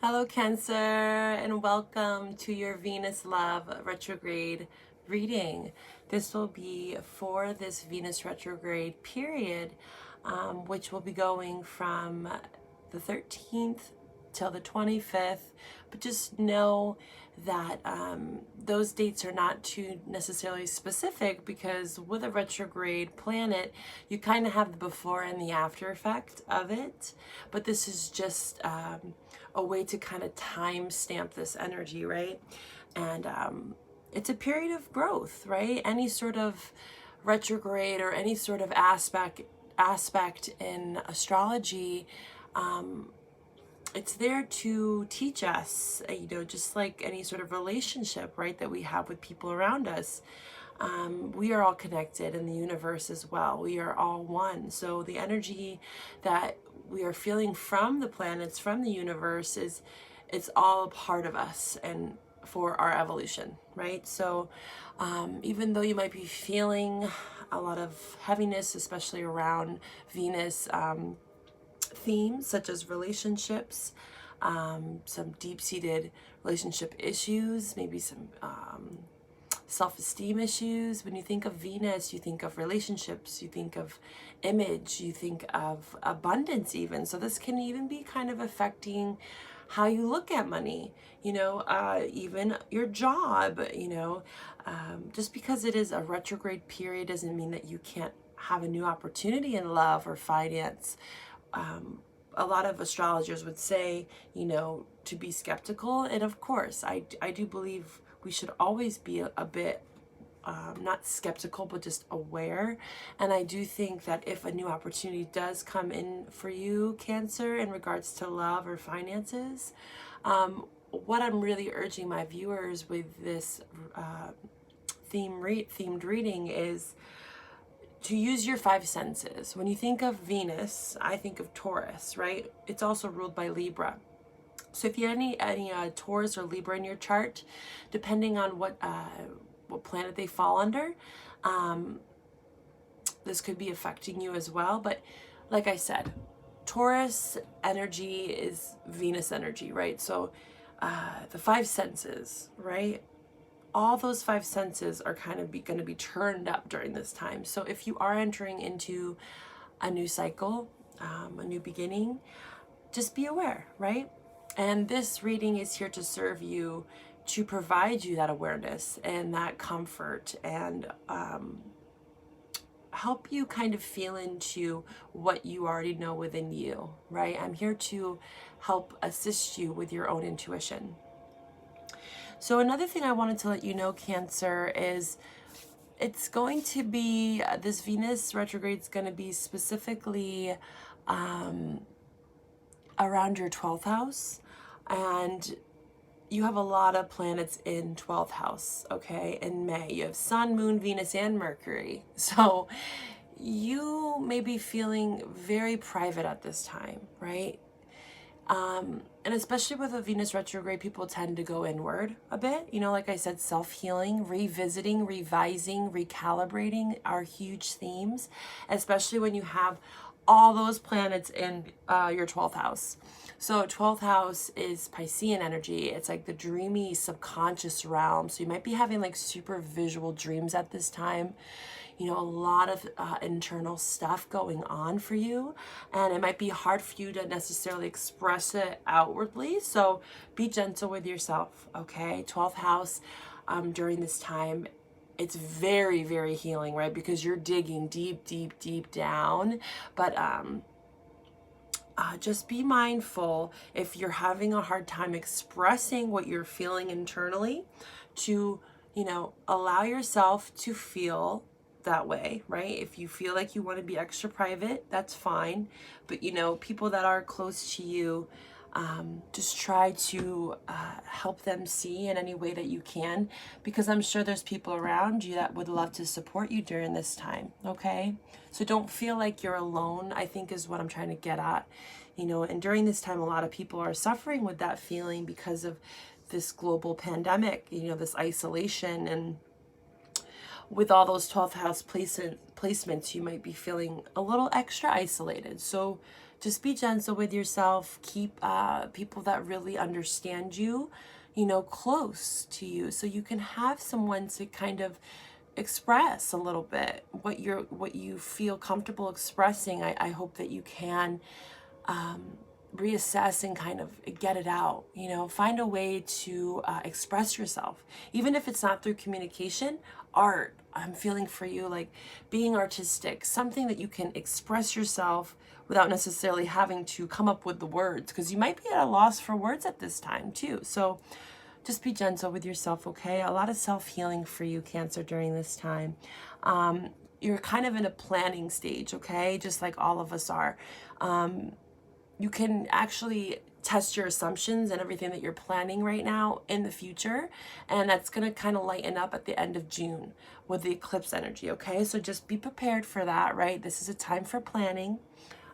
Hello, Cancer, and welcome to your Venus Love Retrograde reading. This will be for this Venus retrograde period, which will be going from the 13th till the 25th. But just know that those dates are not too necessarily specific, because with a retrograde planet, you kind of have the before and the after effect of it. But this is just a way to kind of time stamp this energy, right? And it's a period of growth, right? Any sort of retrograde or any sort of aspect in astrology, it's there to teach us, just like any sort of relationship, right, that we have with people around us. We are all connected in the universe as well. We are all one. So the energy that we are feeling from the planets, from the universe, it's all a part of us and for our evolution, right? So even though you might be feeling a lot of heaviness, especially around Venus, themes such as relationships, some deep-seated relationship issues, maybe some self-esteem issues. When you think of Venus, you think of relationships, you think of image, you think of abundance even. So this can even be kind of affecting how you look at money, even your job, just because it is a retrograde period doesn't mean that you can't have a new opportunity in love or finance. A lot of astrologers would say, to be skeptical. And of course, I do believe we should always be a bit, not skeptical, but just aware. And I do think that if a new opportunity does come in for you, Cancer, in regards to love or finances, what I'm really urging my viewers with this themed reading is to use your five senses. When you think of Venus, I think of Taurus, right? It's also ruled by Libra. So if you have any Taurus or Libra in your chart, depending on what planet they fall under, this could be affecting you as well. But like I said, Taurus energy is Venus energy, right? So the five senses, right? All those five senses are kind of going to be turned up during this time. So if you are entering into a new cycle, a new beginning, just be aware, right? And this reading is here to serve you, to provide you that awareness and that comfort, and help you kind of feel into what you already know within you, right? I'm here to help assist you with your own intuition. So another thing I wanted to let you know, Cancer, is it's going to be, this Venus retrograde is going to be specifically around your 12th house. And you have a lot of planets in 12th house, okay, in May. You have Sun, Moon, Venus, and Mercury. So you may be feeling very private at this time, right? And especially with a Venus retrograde, people tend to go inward a bit. Like I said, self-healing, revisiting, revising, recalibrating are huge themes, especially when you have all those planets in your 12th house. So 12th house is Piscean energy. It's like the dreamy subconscious realm. So you might be having like super visual dreams at this time. A lot of internal stuff going on for you, and it might be hard for you to necessarily express it outwardly. So be gentle with yourself, okay? 12th house during this time, it's very, very healing, right? Because you're digging deep, deep, deep down. But just be mindful if you're having a hard time expressing what you're feeling internally, to, allow yourself to feel that way, right? If you feel like you want to be extra private, that's fine. But people that are close to you, just try to help them see in any way that you can, because I'm sure there's people around you that would love to support you during this time, okay? So don't feel like you're alone, I think is what I'm trying to get at. And during this time, a lot of people are suffering with that feeling because of this global pandemic, this isolation. And with all those 12th house placements, you might be feeling a little extra isolated. So just be gentle with yourself. Keep people that really understand you, you know, close to you, so you can have someone to kind of express a little bit what you feel comfortable expressing. I hope that you can reassess and kind of get it out, you know, find a way to express yourself, even if it's not through communication. Art, I'm feeling for you, like being artistic, something that you can express yourself without necessarily having to come up with the words, because you might be at a loss for words at this time too. So just be gentle with yourself, okay? A lot of self-healing for you, Cancer, during this time. You're kind of in a planning stage, okay? Just like all of us are. You can actually test your assumptions and everything that you're planning right now in the future, and that's going to kind of lighten up at the end of June with the eclipse energy, okay? So just be prepared for that, right? This is a time for planning.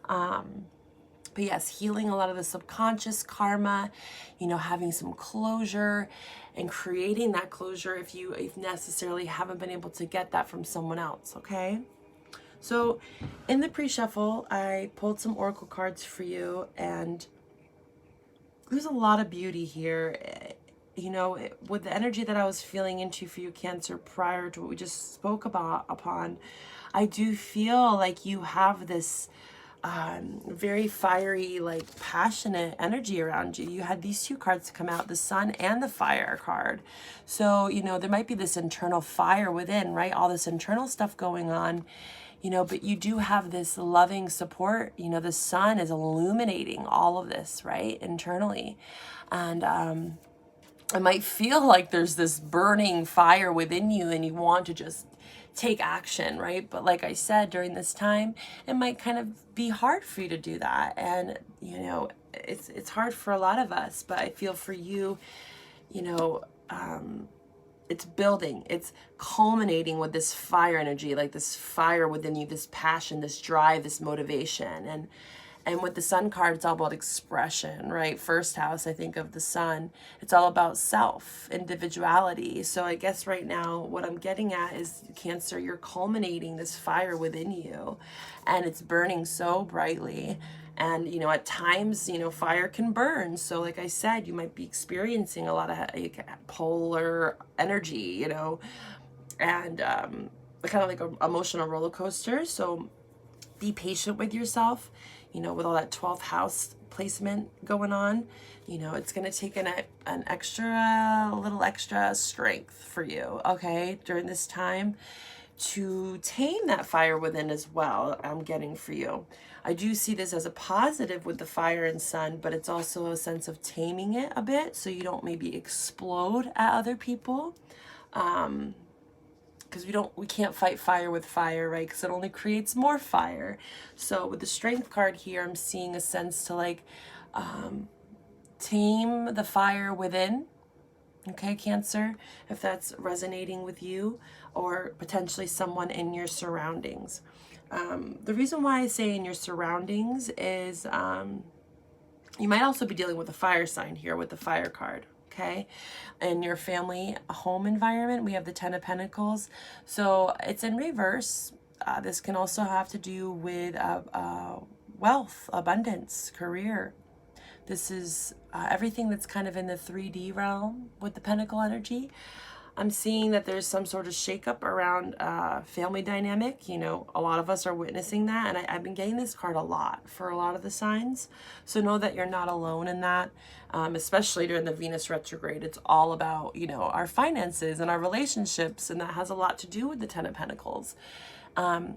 But yes, healing a lot of the subconscious karma, you know, having some closure and creating that closure if necessarily haven't been able to get that from someone else, okay? So in the pre-shuffle, I pulled some oracle cards for you, and there's a lot of beauty here. You know, with the energy that I was feeling into for you, Cancer, prior to what we just spoke upon, I do feel like you have this very fiery, like passionate energy around you. You had these two cards come out, the Sun and the Fire card. So, you know, there might be this internal fire within, right? All this internal stuff going on, you know, but you do have this loving support. You know, the Sun is illuminating all of this, right? Internally. And it might feel like there's this burning fire within you and you want to just take action, right? But like I said, during this time, it might kind of be hard for you to do that. And, you know, it's hard for a lot of us, but I feel for you, you know, it's building, it's culminating with this fire energy, like this fire within you, this passion, this drive, this motivation. And with the Sun card, it's all about expression, right? First house, I think of the Sun, it's all about self, individuality. So I guess right now what I'm getting at is, Cancer, you're culminating this fire within you, and it's burning so brightly. And, you know, at times, you know, fire can burn. So like I said, you might be experiencing a lot of polar energy, you know, and kind of like an emotional roller coaster. So be patient with yourself. You know, with all that 12th house placement going on, you know, it's going to take a little extra strength for you, okay, during this time to tame that fire within as well. I'm getting for you. I do see this as a positive with the Fire and Sun, but it's also a sense of taming it a bit so you don't maybe explode at other people. Because we can't fight fire with fire, right? Because it only creates more fire. So with the Strength card here, I'm seeing a sense to like tame the fire within. Okay, Cancer, if that's resonating with you or potentially someone in your surroundings. The reason why I say in your surroundings is you might also be dealing with a fire sign here with the Fire card. Okay, in your family home environment, we have the Ten of Pentacles. So it's in reverse. This can also have to do with wealth, abundance, career. This is everything that's kind of in the 3D realm with the Pentacle energy. I'm seeing that there's some sort of shakeup around family dynamic. You know, a lot of us are witnessing that, and I've been getting this card a lot for a lot of the signs. So know that you're not alone in that, especially during the Venus retrograde. It's all about, you know, our finances and our relationships, and that has a lot to do with the Ten of Pentacles. And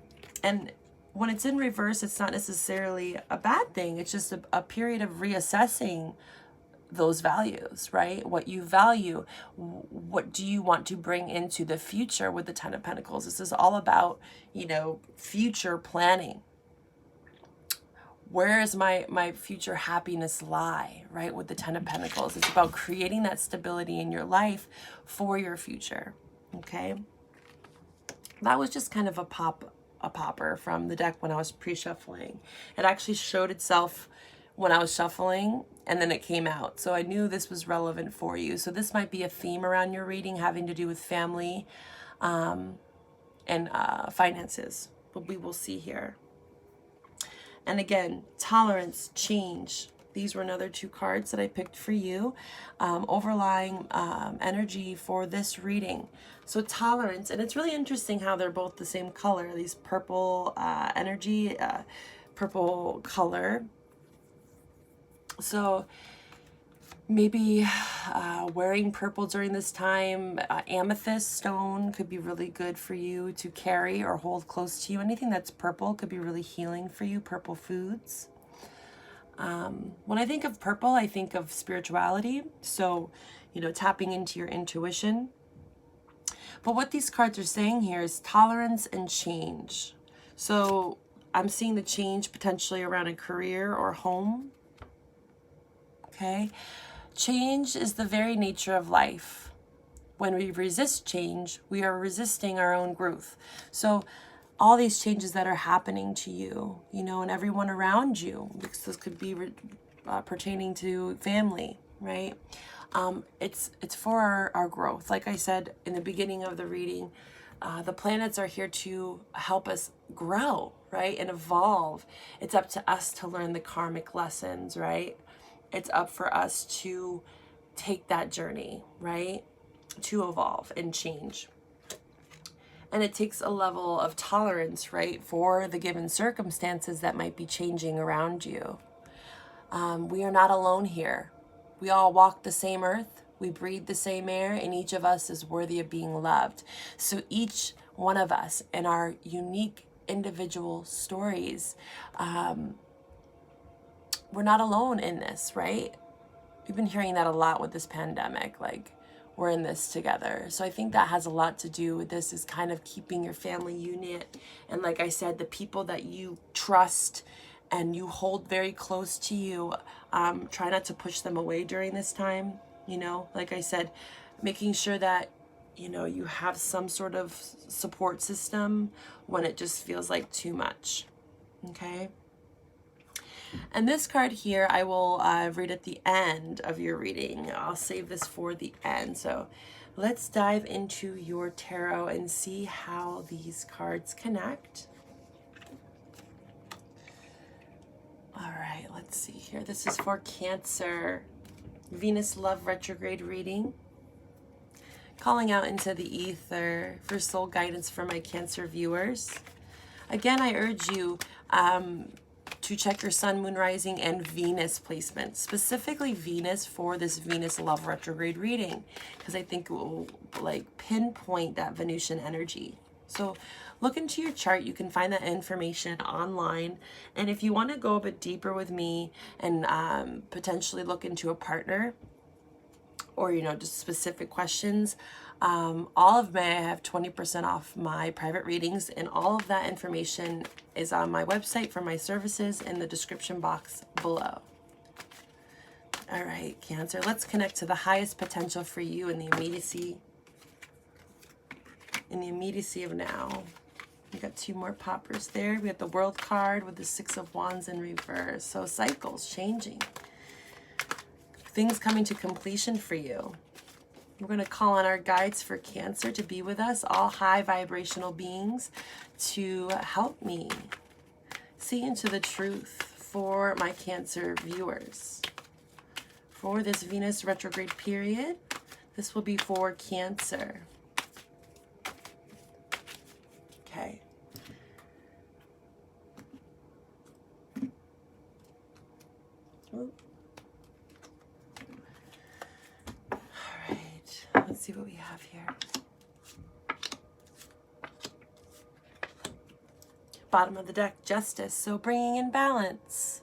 when it's in reverse, it's not necessarily a bad thing. It's just a period of reassessing those values, right? What you value, what do you want to bring into the future with the Ten of Pentacles? This is all about, you know, future planning. Where is my future happiness lie, right? With the Ten of Pentacles, it's about creating that stability in your life for your future, okay? That was just kind of a popper from the deck when I was pre-shuffling. It actually showed itself when I was shuffling, and then it came out. So I knew this was relevant for you. So this might be a theme around your reading having to do with family and finances, but we will see here. And again, tolerance, change. These were another 2 cards that I picked for you. Overlying energy for this reading. So tolerance, and it's really interesting how they're both the same color. These purple energy, purple color. So maybe wearing purple during this time. Amethyst stone could be really good for you to carry or hold close to you. Anything that's purple could be really healing for you. Purple foods. When I think of purple, I think of spirituality. So, you know, tapping into your intuition. But what these cards are saying here is tolerance and change. So I'm seeing the change potentially around a career or home. Okay. Change is the very nature of life. When we resist change, we are resisting our own growth. So all these changes that are happening to you, you know, and everyone around you, because this could be pertaining to family, right? It's for our growth. Like I said in the beginning of the reading, the planets are here to help us grow, right? And evolve. It's up to us to learn the karmic lessons, right? It's up for us to take that journey, right? To evolve and change. And it takes a level of tolerance, right, for the given circumstances that might be changing around you. We are not alone here. We all walk the same earth. We breathe the same air, and each of us is worthy of being loved. So each one of us in our unique individual stories, we're not alone in this, right? We've been hearing that a lot with this pandemic, like, we're in this together. So I think that has a lot to do with this, is kind of keeping your family unit. And like I said, the people that you trust and you hold very close to you, try not to push them away during this time. You know, like I said, making sure that, you know, you have some sort of support system when it just feels like too much. Okay. And this card here, I will read at the end of your reading. I'll save this for the end. So let's dive into your tarot and see how these cards connect. All right, let's see here. This is for Cancer. Venus Love Retrograde reading. Calling out into the ether for soul guidance for my Cancer viewers. Again, I urge you to check your sun, moon, rising, and Venus placement. Specifically Venus for this Venus Love Retrograde reading, because I think it will like pinpoint that Venusian energy. So look into your chart. You can find that information online. And if you want to go a bit deeper with me and potentially look into a partner, or, you know, just specific questions, all of May I have 20% off my private readings, and all of that information is on my website for my services in the description box below. All right, Cancer, let's connect to the highest potential for you in the immediacy of now. We got 2 more poppers there. We have the World card with the 6 of Wands in reverse. So cycles changing. Things coming to completion for you. We're going to call on our guides for Cancer to be with us, all high vibrational beings, to help me see into the truth for my Cancer viewers. For this Venus retrograde period, this will be for Cancer. Okay. Ooh. Let's see what we have here. Bottom of the deck, Justice. So bringing in balance.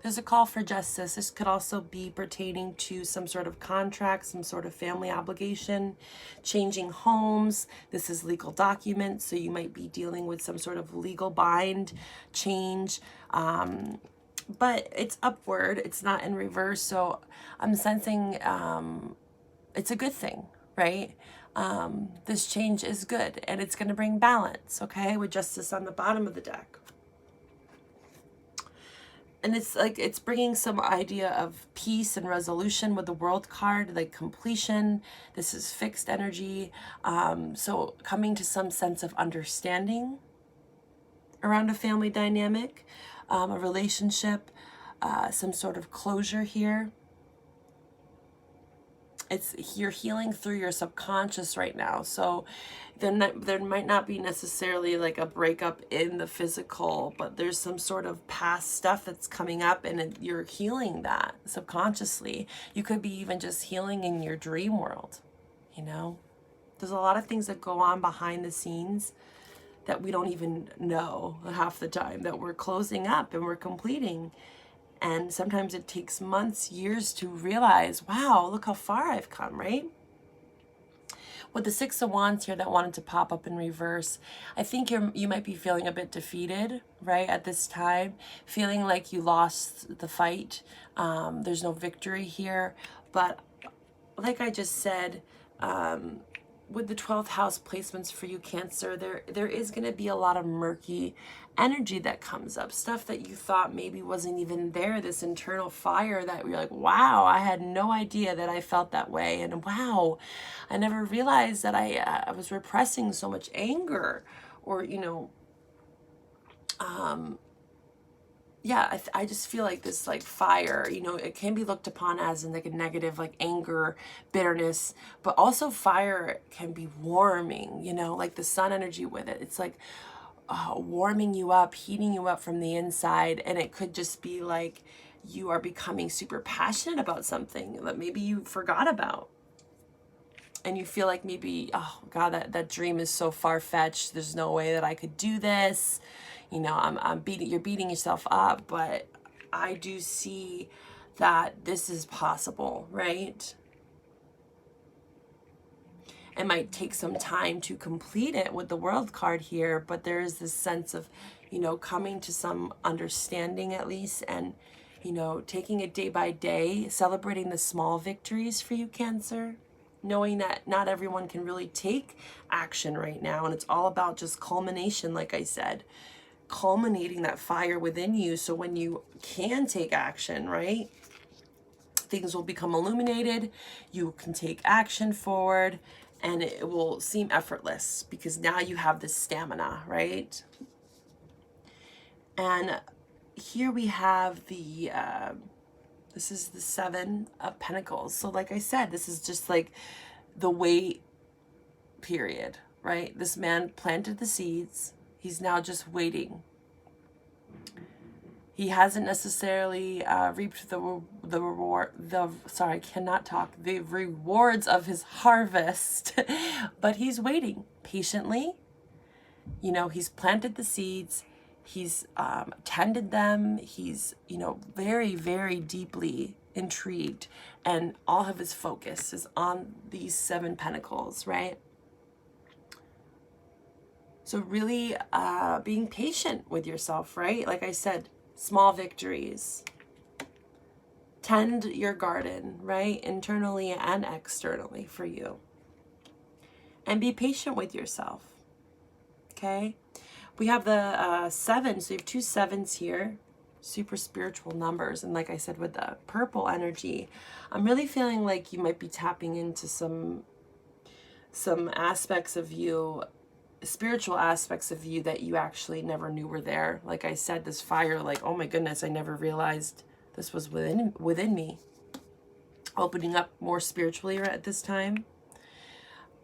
There's a call for justice. This could also be pertaining to some sort of contract, some sort of family obligation, changing homes. This is legal documents, so you might be dealing with some sort of legal bind change. But it's upward. It's not in reverse. So I'm sensing it's a good thing, right? This change is good, and it's going to bring balance, okay, with Justice on the bottom of the deck. And it's like it's bringing some idea of peace and resolution with the World card, like completion. This is fixed energy. So coming to some sense of understanding. around a family dynamic, a relationship, some sort of closure here. You're healing through your subconscious right now. So there might not be necessarily like a breakup in the physical, but there's some sort of past stuff that's coming up, and you're healing that subconsciously. You could be even just healing in your dream world, you know? There's a lot of things that go on behind the scenes that we don't even know half the time, that we're closing up and we're completing. And sometimes it takes months, years to realize, wow, look how far I've come, right? With the Six of Wands here that wanted to pop up in reverse, I think you might be feeling a bit defeated, right, at this time, feeling like you lost the fight. There's no victory here. But like I just said, with the 12th house placements for you, Cancer, there is going to be a lot of murky energy that comes up, stuff that you thought maybe wasn't even there, this internal fire that you're like, wow, I had no idea that I felt that way, and wow, I never realized that I was repressing so much anger, or, you know, yeah, I just feel like this like fire, you know, it can be looked upon as in like a negative, like anger, bitterness, but also fire can be warming, you know, like the sun energy with it. It's like warming you up, heating you up from the inside. And it could just be like you are becoming super passionate about something that maybe you forgot about. And you feel like maybe, oh God, that dream is so far-fetched. There's no way that I could do this. You know, you're beating yourself up, but I do see that this is possible, right? It might take some time to complete it with the World card here, but there is this sense of, you know, coming to some understanding at least, and, you know, taking it day by day, celebrating the small victories for you, Cancer. Knowing that not everyone can really take action right now, and it's all about just culmination, like I said, culminating that fire within you, so when you can take action, right, things will become illuminated, you can take action forward, and it will seem effortless because now you have this stamina, right? And here we have the this is the Seven of Pentacles. So like I said, this is just like the wait period, right? This man planted the seeds. He's now just waiting. He hasn't necessarily reaped the rewards of his harvest, but he's waiting patiently. You know, he's planted the seeds. He's tended them. He's, you know, very, very deeply intrigued, and all of his focus is on these Seven Pentacles, right? So really being patient with yourself, right? Like I said, small victories. Tend your garden, right? Internally and externally for you. And be patient with yourself, okay? We have the 7, so you have 2 7s here, super spiritual numbers. And like I said, with the purple energy, I'm really feeling like you might be tapping into some aspects of you, spiritual aspects of you that you actually never knew were there. Like I said, this fire, like, oh my goodness, I never realized this was within me. Opening up more spiritually at this time.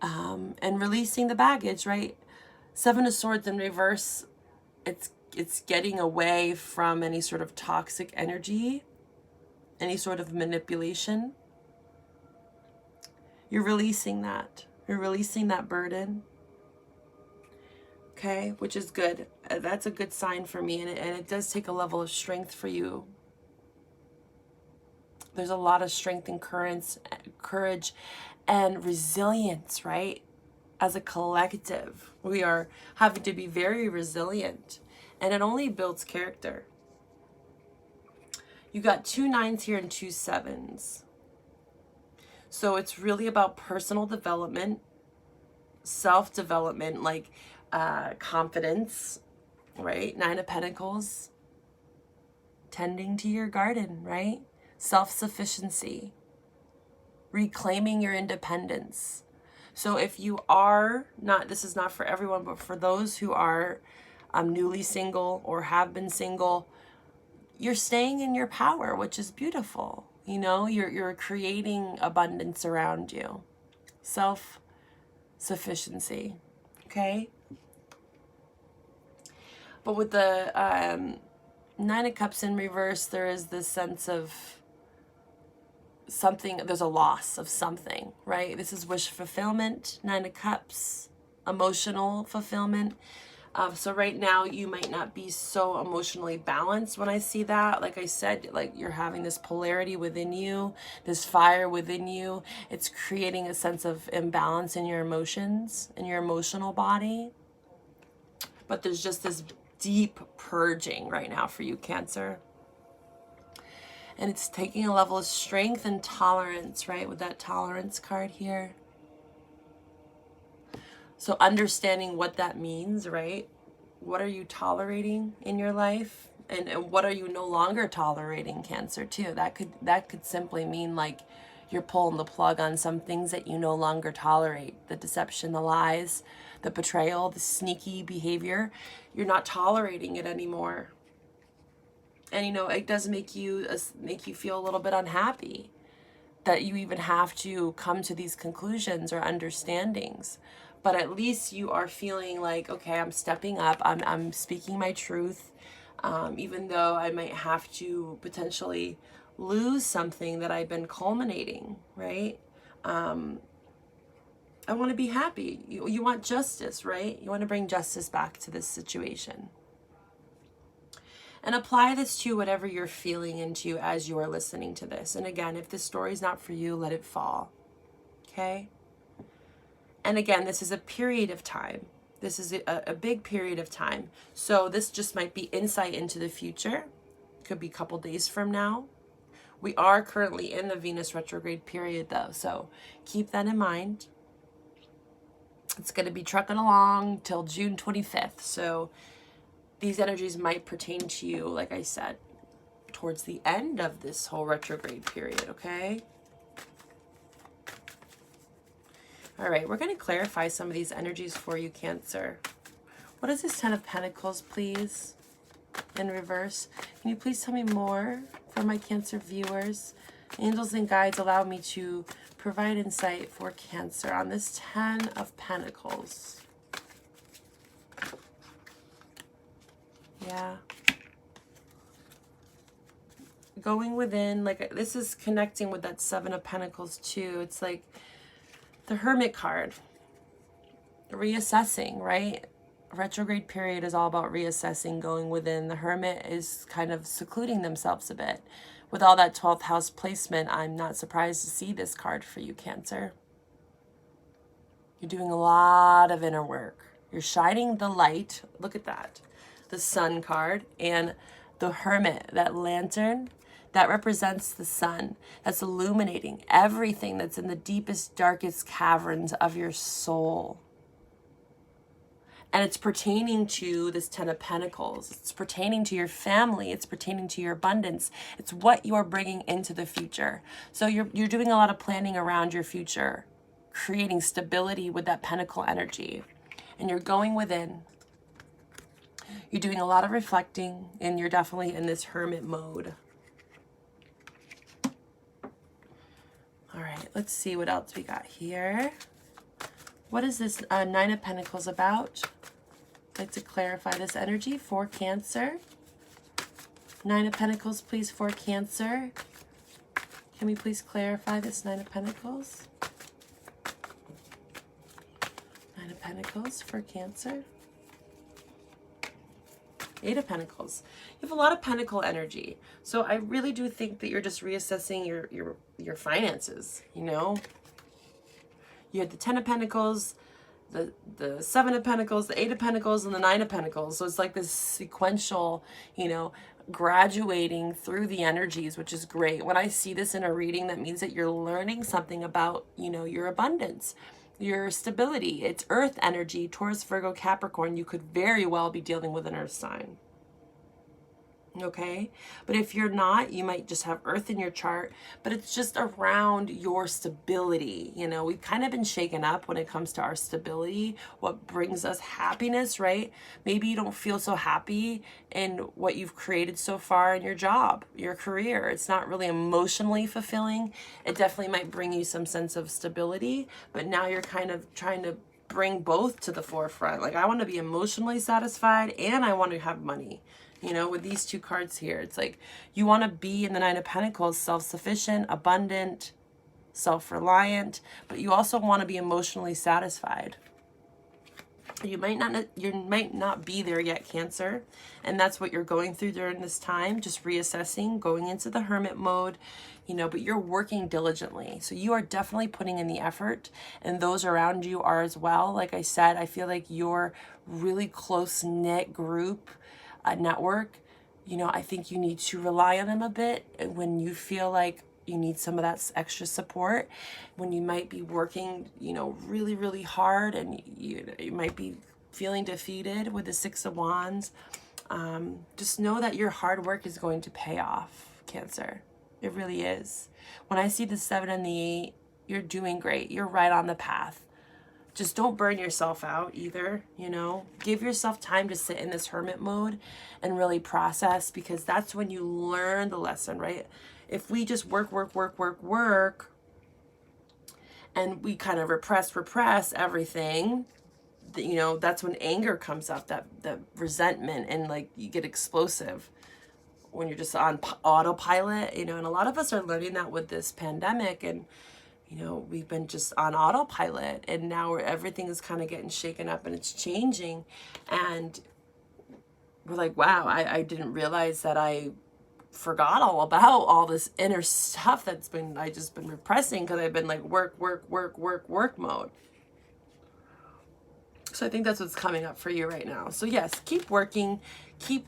And releasing the baggage, right? 7 of Swords in reverse, it's getting away from any sort of toxic energy, any sort of manipulation. You're releasing that. You're releasing that burden. Okay, which is good. That's a good sign for me, and it does take a level of strength for you. There's a lot of strength and courage and resilience, right? As a collective, we are having to be very resilient, and it only builds character. You got 2 9s here and 2 7s. So it's really about personal development, self-development, like confidence, right? 9 of Pentacles. Tending to your garden, right? Self-sufficiency. Reclaiming your independence. So if you are not, this is not for everyone, but for those who are newly single or have been single, you're staying in your power, which is beautiful. You know, you're creating abundance around you. Self-sufficiency. Okay? But with the Nine of Cups in reverse, there is this sense of something, there's a loss of something, right? This is wish fulfillment, Nine of Cups, emotional fulfillment. So right now you might not be so emotionally balanced when I see that. Like I said, like you're having this polarity within you, this fire within you. It's creating a sense of imbalance in your emotions, in your emotional body. But there's just this deep purging right now for you, Cancer. And it's taking a level of strength and tolerance, right? With that tolerance card here. So understanding what that means, right? What are you tolerating in your life? And what are you no longer tolerating, Cancer, too? That could simply mean like you're pulling the plug on some things that you no longer tolerate. The deception, the lies, the betrayal, the sneaky behavior. You're not tolerating it anymore. And you know, it does make you feel a little bit unhappy that you even have to come to these conclusions or understandings. But at least you are feeling like, okay, I'm stepping up. I'm speaking my truth, even though I might have to potentially lose something that I've been culminating, right? I want to be happy. You want justice, right? You want to bring justice back to this situation. And apply this to whatever you're feeling into as you are listening to this. And again, if this story is not for you, let it fall. Okay? And again, this is a period of time. This is a big period of time. So this just might be insight into the future. Could be a couple days from now. We are currently in the Venus retrograde period though. So keep that in mind. It's going to be trucking along till June 25th. So these energies might pertain to you, like I said, towards the end of this whole retrograde period, okay? All right, we're going to clarify some of these energies for you, Cancer. What is this Ten of Pentacles, please, in reverse? Can you please tell me more for my Cancer viewers? Angels and guides allow me to provide insight for Cancer on this Ten of Pentacles. Yeah. Going within, like this is connecting with that Seven of Pentacles too. It's like the Hermit card. Reassessing, right? Retrograde period is all about reassessing, going within. The Hermit is kind of secluding themselves a bit. With all that 12th house placement, I'm not surprised to see this card for you, Cancer. You're doing a lot of inner work. You're shining the light. Look at that. The Sun card and the Hermit, that lantern, that represents the sun. That's illuminating everything that's in the deepest, darkest caverns of your soul. And it's pertaining to this Ten of Pentacles. It's pertaining to your family. It's pertaining to your abundance. It's what you are bringing into the future. So you're doing a lot of planning around your future, creating stability with that Pentacle energy. And you're going within. You're doing a lot of reflecting, and you're definitely in this Hermit mode. All right, let's see what else we got here. What is this Nine of Pentacles about? I'd like to clarify this energy for Cancer. Nine of Pentacles, please, for Cancer. Can we please clarify this Nine of Pentacles? Nine of Pentacles for Cancer. Eight of Pentacles. You have a lot of Pentacle energy. So I really do think that you're just reassessing your finances, you know? You had the Ten of Pentacles, the Seven of Pentacles, the Eight of Pentacles, and the Nine of Pentacles. So it's like this sequential, you know, graduating through the energies, which is great. When I see this in a reading, that means that you're learning something about, you know, your abundance, your stability. It's Earth energy, Taurus, Virgo, Capricorn. You could very well be dealing with an Earth sign. Okay, but if you're not, you might just have earth in your chart, but it's just around your stability. You know, we've kind of been shaken up when it comes to our stability, what brings us happiness, right? Maybe you don't feel so happy in what you've created so far in your job, your career. It's not really emotionally fulfilling. It definitely might bring you some sense of stability, but now you're kind of trying to bring both to the forefront. Like, I want to be emotionally satisfied and I want to have money. You know, with these two cards here, it's like you want to be in the Nine of Pentacles, self-sufficient, abundant, self-reliant, but you also want to be emotionally satisfied. You might not be there yet, Cancer, and that's what you're going through during this time, just reassessing, going into the hermit mode, you know, but you're working diligently. So you are definitely putting in the effort, and those around you are as well. Like I said, I feel like you're really close-knit group, network. You know, I think you need to rely on them a bit when you feel like you need some of that extra support, when you might be working, you know, really, really hard, and you might be feeling defeated with the Six of Wands. Just know that your hard work is going to pay off, Cancer. It really is. When I see the 7 and the 8, you're doing great. You're right on the path. Just don't burn yourself out either, you know. Give yourself time to sit in this hermit mode and really process, because that's when you learn the lesson, right? If we just work, and we kind of repress everything, you know, that's when anger comes up, that resentment, and like you get explosive when you're just on autopilot, you know. And a lot of us are learning that with this pandemic, and you know, we've been just on autopilot, and now everything is kind of getting shaken up and it's changing. And we're like, wow, I didn't realize that I forgot all about all this inner stuff that's been, I just been repressing, because I've been like work mode. So I think that's what's coming up for you right now. So yes, keep working, keep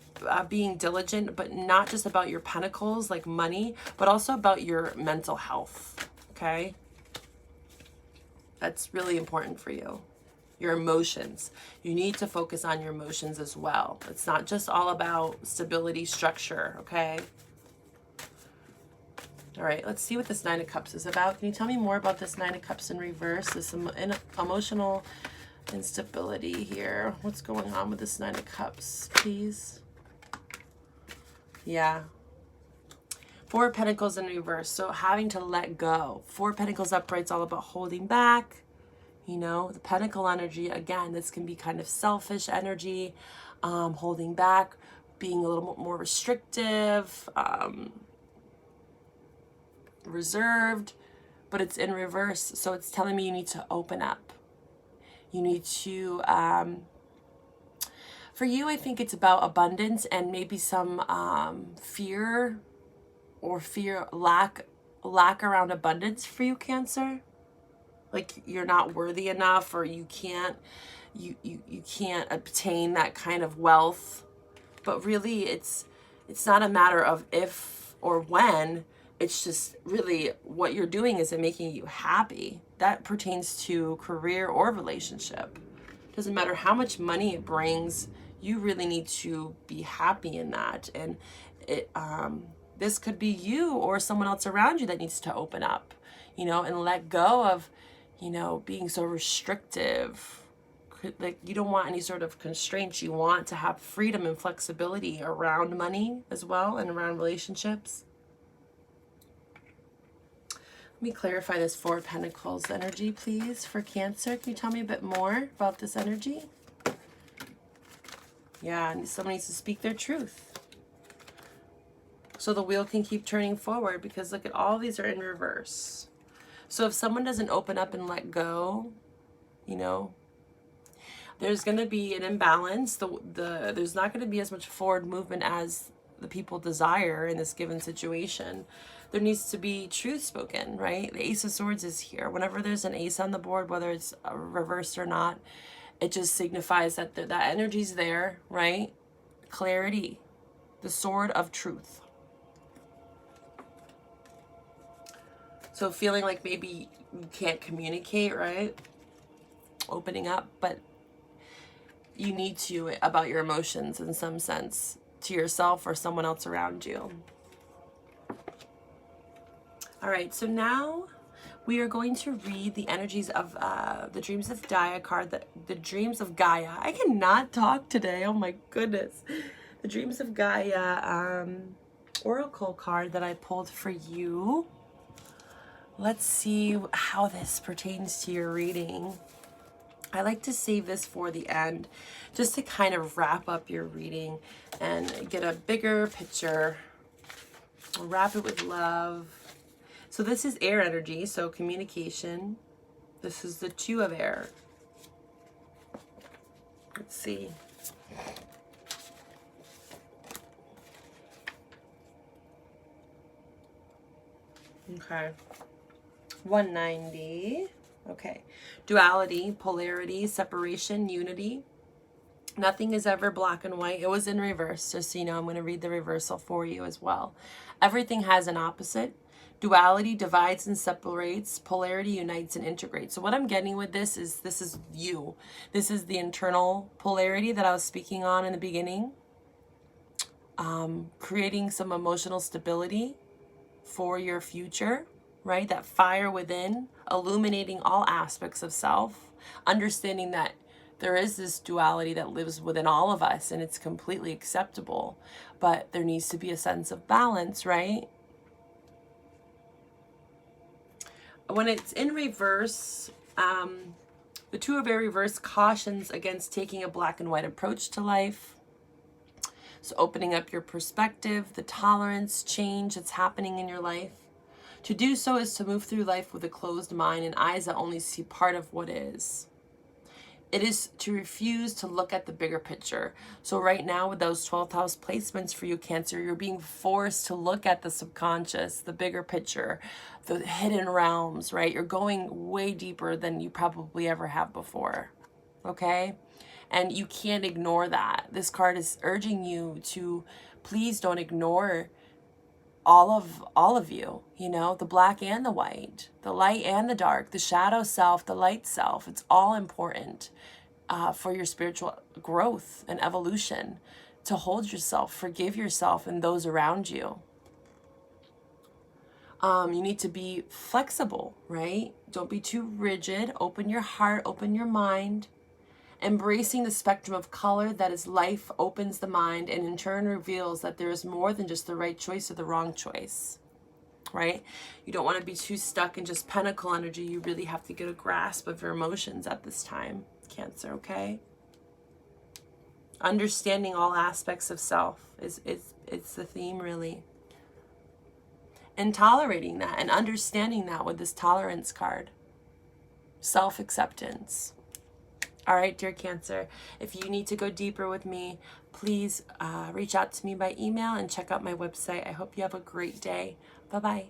being diligent, but not just about your pentacles, like money, but also about your mental health, okay? That's really important for you. Your emotions. You need to focus on your emotions as well. It's not just all about stability, structure, okay? All right, let's see what this Nine of Cups is about. Can you tell me more about this Nine of Cups in reverse, this emotional instability here? What's going on with this Nine of Cups, please? Yeah. 4 of Pentacles in reverse, so having to let go. 4 of Pentacles upright's all about holding back. You know, the Pentacle energy, again, this can be kind of selfish energy, holding back, being a little more restrictive, reserved, but it's in reverse, so it's telling me you need to open up. You need to, for you, I think it's about abundance and maybe some fear, or lack around abundance for you, Cancer. Like you're not worthy enough, or you can't obtain that kind of wealth. But really it's not a matter of if or when. It's just really what you're doing. Is it making you happy? That pertains to career or relationship. Doesn't matter how much money it brings, you really need to be happy in that. And it this could be you or someone else around you that needs to open up, you know, and let go of, you know, being so restrictive. Like you don't want any sort of constraints. You want to have freedom and flexibility around money as well, and around relationships. Let me clarify this 4 of Pentacles energy, please, for Cancer. Can you tell me a bit more about this energy? Yeah, and someone needs to speak their truth, so the wheel can keep turning forward, because look at all these are in reverse. So if someone doesn't open up and let go, you know, there's going to be an imbalance. There's not going to be as much forward movement as the people desire in this given situation. There needs to be truth spoken, right? The Ace of Swords is here. Whenever there's an ace on the board, whether it's reversed or not, it just signifies that that energy's there, right? Clarity, the sword of truth. So feeling like maybe you can't communicate, right? Opening up, but you need to, about your emotions in some sense, to yourself or someone else around you. All right, so now we are going to read the energies of the Dreams of Gaia card, the Dreams of Gaia. I cannot talk today, oh my goodness. The Dreams of Gaia oracle card that I pulled for you. Let's see how this pertains to your reading. I like to save this for the end, just to kind of wrap up your reading and get a bigger picture. I'll wrap it with love. So this is air energy, so communication. This is the Two of Air. Let's see. Okay. 190. Okay. Duality, polarity, separation, unity. Nothing is ever black and white. It was in reverse, just so you know. I'm going to read the reversal for you as well. Everything has an opposite. Duality divides and separates. Polarity unites and integrates. So what I'm getting with this is you. This is the internal polarity that I was speaking on in the beginning. Creating some emotional stability for your future, right? That fire within, illuminating all aspects of self, understanding that there is this duality that lives within all of us and it's completely acceptable, but there needs to be a sense of balance, right? When it's in reverse, the Two of Air reverse cautions against taking a black and white approach to life. So opening up your perspective, the tolerance, change that's happening in your life. To do so is to move through life with a closed mind and eyes that only see part of what is. It is to refuse to look at the bigger picture. So right now with those 12th house placements for you, Cancer, you're being forced to look at the subconscious, the bigger picture, the hidden realms, right? You're going way deeper than you probably ever have before, okay? And you can't ignore that. This card is urging you to please don't ignore all of you, you know, the black and the white, the light and the dark, the shadow self, the light self. It's all important for your spiritual growth and evolution, to hold yourself, forgive yourself and those around you. You need to be flexible, right? Don't be too rigid. Open your heart, open your mind. Embracing the spectrum of color that is life opens the mind and in turn reveals that there is more than just the right choice or the wrong choice, right? You don't want to be too stuck in just pentacle energy. You really have to get a grasp of your emotions at this time, Cancer, okay? Understanding all aspects of self is the theme, really. And tolerating that and understanding that with this tolerance card. Self-acceptance. All right, dear Cancer, if you need to go deeper with me, please reach out to me by email and check out my website. I hope you have a great day. Bye-bye.